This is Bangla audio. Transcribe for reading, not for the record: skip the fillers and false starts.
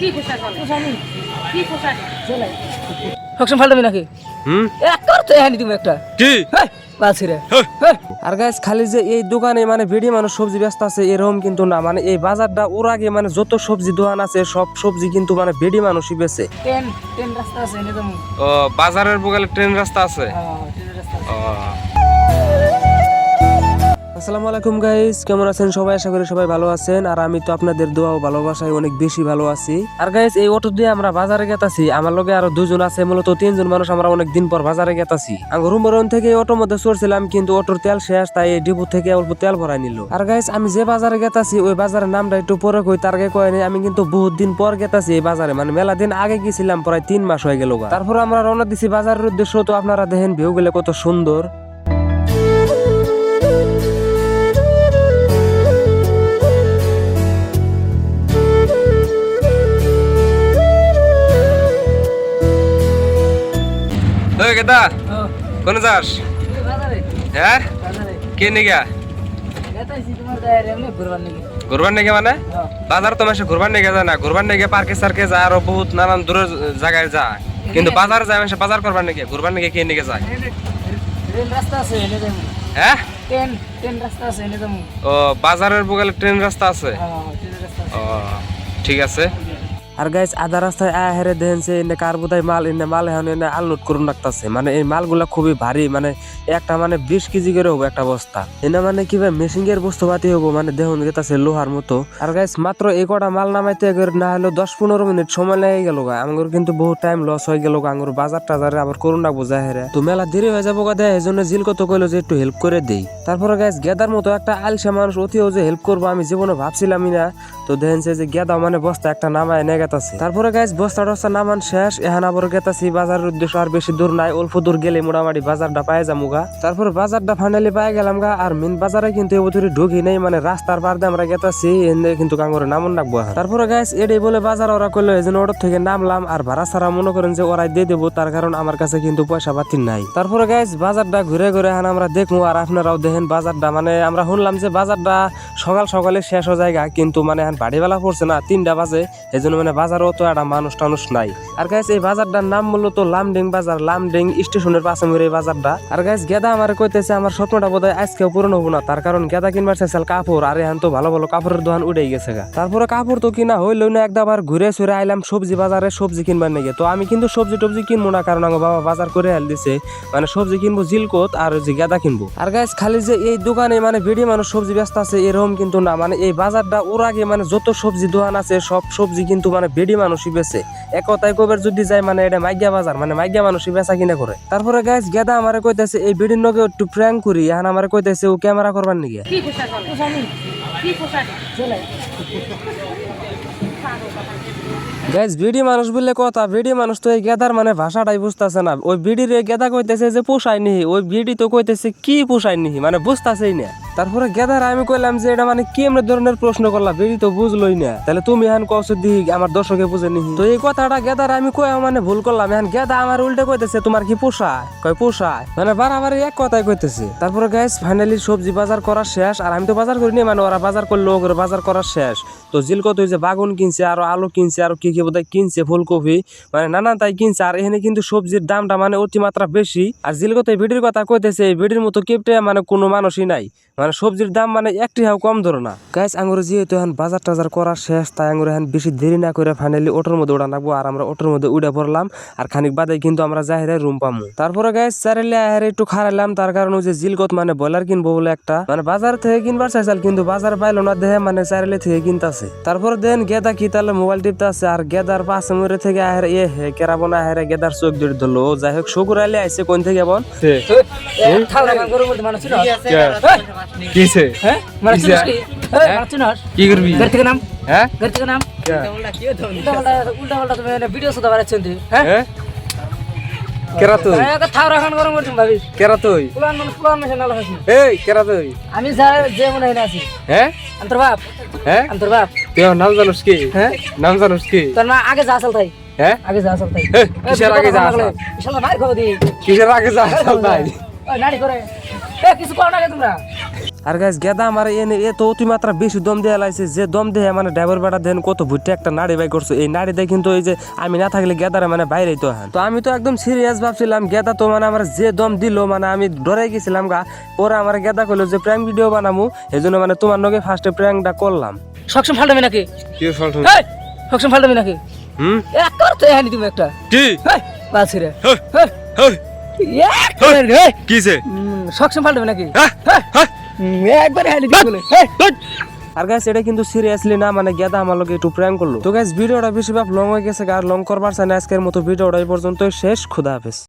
কি পোশাক পোশানি কি পোশাক চলে সবসময় ফালতামি নাকি এক করতে হ্যানি তুমি একটা কি বাছিরে আর গাইস খালি যে এই দোকানে মানে বেডি মানুষ সবজি ব্যস্ত আছে এরকম কিন্তু না, মানে এই বাজারটা ওর আগে মানে যত সবজি দোকান আছে সব সবজি কিন্তু মানে বেডি মানুষই বেচে। ট্রেন ট্রেন রাস্তা আছে এনে তুমি ও বাজারের বগলে ট্রেন রাস্তা আছে। ট্রেনের রাস্তা ও আসসালামু আলাইকুম গাইস, কেমন আছেন সবাই? আশা করি সবাই ভালো আছেন, আর আমি তো আপনাদের দোয়া ও ভালোবাসায় অনেক বেশি ভালো আছি। আর গাইস এই অটো দিয়ে আমরা বাজারে গেতাছি, আমার লগে আরো দুজন আছে, মূলত তিনজন মানুষ আমরা অনেক দিন পর বাজারে গেতাছি। আমার রুমবরন থেকে অটোর মধ্যে চড়ছিলাম, কিন্তু অটোর তেল শেষ, তাই এই ডিপো থেকে অল্প তেল ভরাই নিল। আর গাইস আমি যে বাজারে গেতাছি ওই বাজারের নামটা একটু পরে কই, তার আগে কয়নি আমি কিন্তু বহুত দিন পর গেতাছি এই বাজারে, মানে মেলা দিন আগে গেছিলাম, প্রায় 3 মাস হয়ে গেল। তারপর আমরা রওনা দিছি বাজারের উদ্দেশ্য। তো আপনারা দেখেন ভিউ গুলো কত সুন্দর। ওই কেদা কোন যাস? বাজারে হ্যাঁ বাজারে কে নিগা গেতাইছি তোমার দায়ের এমনি ঘুরবার নাকি ঘুরবার নিগে মানে বাজার তো মাসে ঘুরবার নিগে যায় না, ঘুরবার নিগে পার্কে সার্কে যায়, আরো বহুত নানান দূরের জায়গায় যায়, কিন্তু বাজার যায় মাসে বাজার করবার নিগে, ঘুরবার নিগে কে নিগে যায়? ট্রেন রাস্তা আছে এনে তুমি হ্যাঁ ট্রেন ট্রেন রাস্তা আছে এনে তুমি ও বাজারের বগলে ট্রেন রাস্তা আছে। ট্রেনের রাস্তা ও ঠিক আছে। আর গাইস আধা রাস্তায় আয়া হেরে দেখেন যে এনে কার্বোদাই মাল এনে মাল এখন এনে আনলোড করুন রাখতেছে, মানে এই মালগুলা খুবই ভারী, মানে একটা মানে 20 কেজি করে হবো একটা বস্তা। এনে মানে কিভাবে মেশিং এর বস্তু পাতি হবো, মানে দেখুন গেতাছে লোহার মতো। আর গাইস মাত্র এই কটা মাল নামাইতে না হলো 10-15 মিনিট সময় লেগে গেল। আমার কিন্তু বহু টাইম লস হয়ে গেল। আঙ্গুর বাজার টাজারে আবার করুন রাখবো যায় হেরে, তো মেলা দেরি হয়ে যাবো গাদা, এই জন্য জিল কত কইলো যে একটু হেল্প করে দেই। তারপরে গাইস গেদার মতো একটা আলসা মানুষ অতিও যে হেল্প করবো আমি জীবনে ভাবছিলামই না। তো দেখেন যে গেদা মানে বস্তা একটা নামায় নিয়ে গেতাছে। তারপরে গাইস বস্তা টস্তা নামান শেষ, এখন আবার গেতাছি বাজারের উদ্দেশ্য। আর বেশি দূর নাই, অল্প দূর গেলে মোটামুটি বাজারটা পাই যাবো গা। তারপরে বাজারটা ফাইনালি পাই গেলাম গা। আর মেন বাজারে কিন্তু এবছরে ঢুকি নেই, মানে রাস্তার পার দিয়ে আমরা গেতাছি, এনে কিন্তু কাঙ্গরে নামন রাখবো। তারপরে গাইস এটাই বলে বাজার ওরা করলো, এই জন্য অটো থেকে নামলাম। আর ভাড়া ছাড়া মনে করেন যে ওরাই দিয়ে দেবো, তার কারণ আমার কাছে কিন্তু পয়সা পাতি নাই। তারপরে গাইস বাজারটা ঘুরে ঘুরে এখন আমরা দেখবো, আর আপনারাও দেখেন বাজারটা। মানে আমরা শুনলাম যে বাজারটা সকাল সকালে শেষ হয়ে যায়, কিন্তু মানে এখন বাড়িবেলা পড়ছে না, 3টা বাজে, এই জন্য মানে বাজারও তো একটা মানুষ টানুষ নাই। আর গাইস এই বাজারটার নাম মূলত লামডিং বাজার, লামডিং স্টেশনের পাশে মোড় এই বাজারটা। আর গাইস গেদা আমার কইতেছে আমার স্বপ্নটা বোধহয় আজকেও পূরণ হবো না, তার কারণ গেদা কিনবার চাইছিল কাপড়, আর এখন তো ভালো ভালো কাপড়ের দোকান উঠেই গেছে গা। তারপরে কাপড় তো কিনা হইলো না, একবার ঘুরে সুরে আইলাম সবজি বাজারে সবজি কিনবার নিয়ে। তো আমি কিন্তু সবজি টবজি কিনবো না, কারণ আমার বাবা বাজার করে হেল দিছে, মানে সবজি কিনবো জিলকত আর যে গেদা কিনবো। আর গাইস খালি যে এই দোকানে মানে বেডি মানুষ সবজি ব্যস্ত আছে এরকম কিন্তু না, মানে এই বাজারটা ওর আগে মানে যত সবজি দোকান আছে সব সবজি কিন্তু মানে বেডি মানুষই বেচে। এক কথায় কবের যদি যায় মানে এটা মাইগা বাজার, মানে মাইগা মানুষই বেচা কিনা করে। তারপরে গাইস গেদা আমারে কইতেছে এই বেডির নগে একটু প্র্যাঙ্ক করি, এখন আমারে কইতেছে ও ক্যামেরা করবার নিগে। কি পোশাক পোশানি কি পোশাক চলে গাইস বেডি মানুষ বললে কথা, বেডি মানুষ তো এই গেদার মানে ভাষাটাই বুঝতেছে না। ওই বিডির গেদা কইতেছে যে পোষায় নিহি, ওই বিডি তো কইতেছে কি পোষায় নিহি, মানে বুঝতেছেই না। তারপরে গেদার আমি কইলাম যে এটা মানে কি এমন ধরনের প্রশ্ন করলা, বেডি তো বুঝলোই না, তাহলে তুমি এখন কওছো দিহি আমার দর্শকে বুঝে নিহি। তো এই কথাটা গেদার আমি কই মানে ভুল করলাম, এখন গেদা আমার উল্টে কইতেছে তোমার কি পোষায়, কয় পোষায়, মানে বারবার এক কথাই কইতেছে। তারপরে গাইস ফাইনালি সবজি বাজার করা শেষ, আর আমি তো বাজার করিনি, মানে ওরা বাজার করলো, ওগুলো বাজার করা শেষ। তো জিলকত ওই যে বাগুন কিনছে, আরো আলু কিনছে, আর কি কি বোধহয় কিনছে, ফুলকপি, মানে নানান তাই কিনছে। আর এখানে কিন্তু সবজির দামটা মানে অতিমাত্রা বেশি। আর জিলকত এই ভিডির কথা কইতেছে, এই ভিডির মতো কেপটে মানে কোনো মানুষই নাই, মানে সবজির দাম মানে একটি হাও কম ধরো না। গাইস আঙ্গুর যেহেতু এখন বাজার টাজার করা শেষ, তাই আঙ্গুর এখন বেশি দেরি না করে ফাইনালি অটোর মধ্যে উড়া নাকবো। আর আমরা অটোর মধ্যে উড়ে পড়লাম, আর খানিক বাদে কিন্তু আমরা জাহিরে রুম পামু। তারপরে গাইস চারিলে আহের একটু খারাইলাম, তার কারণ ওই যে জিলকত মানে ব্রয়লার কিনবো বলে একটা, মানে বাজার থেকে কিনবার চাইছিল, কিন্তু বাজার পাইলো না দেহে, মানে চারিলে থেকে কিনতেছে। তারপরে দেন গেদা কি তাহলে মোবাইল টিপতে আছে, আর গেদার পাশে মরে থেকে আহের হে কেরাবো না, আহের গেদার চোখ দূরে ধরলো। যাই হোক শকুর আইলে আইসে কোন থেকে বোন থাউরা গান গরম করতে মানুষ ছিল কিছে হ্যাঁ মানে ছিল কি মানুষ ছিল কি করবি? ঘর থেকে নাম হ্যাঁ ঘর থেকে নাম উল্টা উল্টা তুমি ভিডিও শুধু বাড়াচ্ছেন হ্যাঁ হ্যাঁ কেরা তুই? থাউরা গান গরম করছেন ভাবিস কেরা তুই? পুলান মানুষ পুলান মেশে নালা হাসি এই কেরা তুই? আমি স্যার যে মনে হয় না আছি হ্যাঁ অন্তর বাপ হ্যাঁ অন্তর বাপ তুই আমার নাম জানোস কি? হ্যাঁ নাম জানোস কি? তোর না আগে যা আসল তাই হ্যাঁ আগে যা আসল তাই কিসের আগে যা আসল? ইনশাআল্লাহ মার খাবো দি কিসের আগে যা আসল তাই? ওই নাড়ি করে এ কিছু করো না তোমরা। আর গাইস গেদা আমার এনে এ তো অতিমাত্রা বেশি দম দিয়ে লাইছে, যে দম দিয়ে মানে ড্রাইভার বেটা দেন কত ভুট্টে একটা নাড়ি বাই করছে। এই নাড়ি দিয়ে কিন্তু এই যে আমি না থাকলে গেদারে মানে বাইরেই তো হান। তো আমি তো একদম সিরিয়াস ভাবছিলাম, গেদা তো মানে আমার যে দম দিল মানে আমি ডরে গেছিলাম গা। পরে আমার গেদা কইলো যে প্র্যাঙ্ক ভিডিও বানামু, এই জন্য মানে তোমার নগে ফার্স্টে প্র্যাঙ্কটা করলাম। সবসময় ফালটামি নাকি? কি ফল্ট এই সবসময় ফালটামি নাকি? এক করতে হানি তুমি একটা কি এই বাস রে কিছে সবসময় ফালটামি নাকি? একবার হানি বলে আর গাইস এটা কিন্তু সিরিয়াসলি না, মানে গেদা আমার লগে একটু প্র্যাঙ্ক করলো। তো গাইস ভিডিওটা বেশিরভাগ লং হয়ে গেছে আর লং করবার চাই না, আজকের মতো ভিডিওটা এই পর্যন্তই শেষ। খুদা হাফেজ।